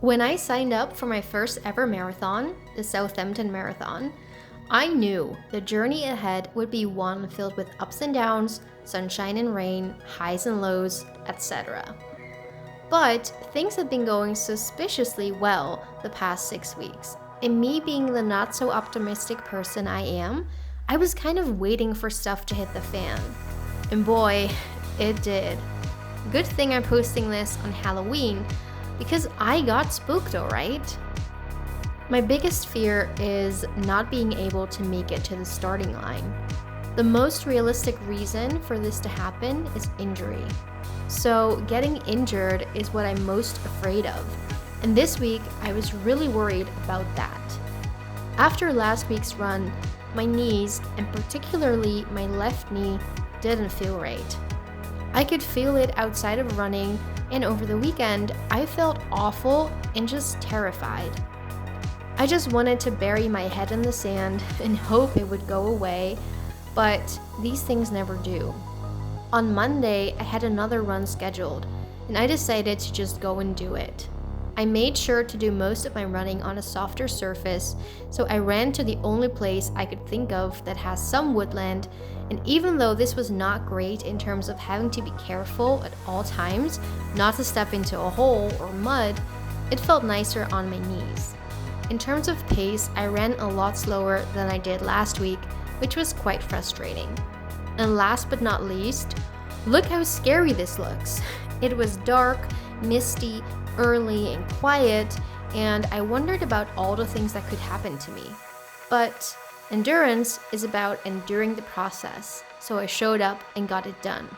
When I signed up for my first ever marathon, the Southampton Marathon, I knew the journey ahead would be one filled with ups and downs, sunshine and rain, highs and lows, etc. But things have been going suspiciously well the past 6 weeks, and me being the not so optimistic person I am, I was kind of waiting for stuff to hit the fan. And boy, it did. Good thing I'm posting this on Halloween, because I got spooked, alright? My biggest fear is not being able to make it to the starting line. The most realistic reason for this to happen is injury. So getting injured is what I'm most afraid of. And this week, I was really worried about that. After last week's run, my knees, and particularly my left knee, didn't feel right. I could feel it outside of running, and over the weekend, I felt awful and just terrified. I just wanted to bury my head in the sand and hope it would go away, but these things never do. On Monday, I had another run scheduled, and I decided to just go and do it. I made sure to do most of my running on a softer surface, so I ran to the only place I could think of that has some woodland, and even though this was not great in terms of having to be careful at all times not to step into a hole or mud, it felt nicer on my knees. In terms of pace, I ran a lot slower than I did last week, which was quite frustrating. And last but not least, look how scary this looks. It was dark, misty, early, and quiet, and I wondered about all the things that could happen to me. But endurance is about enduring the process, so I showed up and got it done.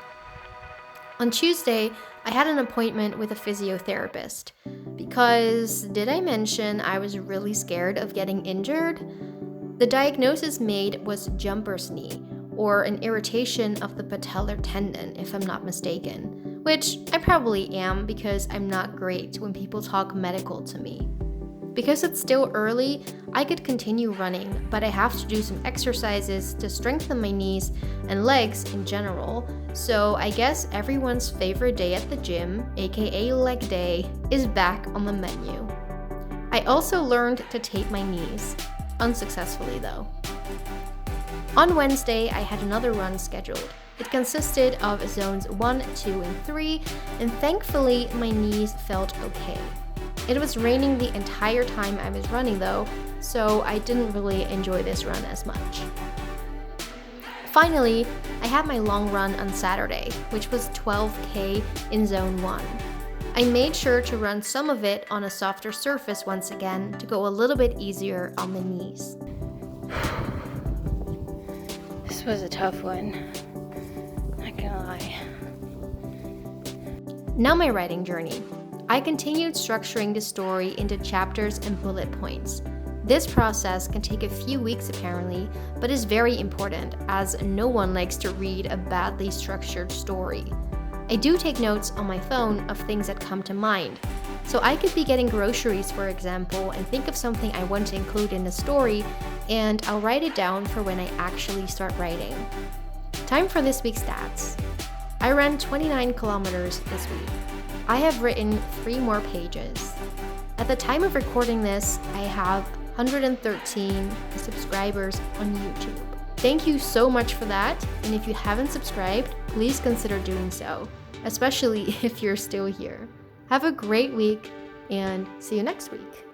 On Tuesday, I had an appointment with a physiotherapist because, did I mention I was really scared of getting injured? The diagnosis made was jumper's knee, or an irritation of the patellar tendon, if I'm not mistaken, which I probably am because I'm not great when people talk medical to me. Because it's still early, I could continue running, but I have to do some exercises to strengthen my knees and legs in general, so I guess everyone's favorite day at the gym, aka leg day, is back on the menu. I also learned to tape my knees, unsuccessfully though. On Wednesday, I had another run scheduled. It consisted of zones 1, 2, and 3, and thankfully my knees felt okay. It was raining the entire time I was running though, so I didn't really enjoy this run as much. Finally, I had my long run on Saturday, which was 12K in zone 1. I made sure to run some of it on a softer surface once again to go a little bit easier on the knees. This was a tough one, not gonna lie. Now my writing journey. I continued structuring the story into chapters and bullet points. This process can take a few weeks apparently, but is very important as no one likes to read a badly structured story. I do take notes on my phone of things that come to mind. So I could be getting groceries, for example, and think of something I want to include in the story, and I'll write it down for when I actually start writing. Time for this week's stats. I ran 29 kilometers this week. I have written 3 more pages. At the time of recording this, I have 113 subscribers on YouTube. Thank you so much for that, and if you haven't subscribed, please consider doing so, especially if you're still here. Have a great week, and see you next week.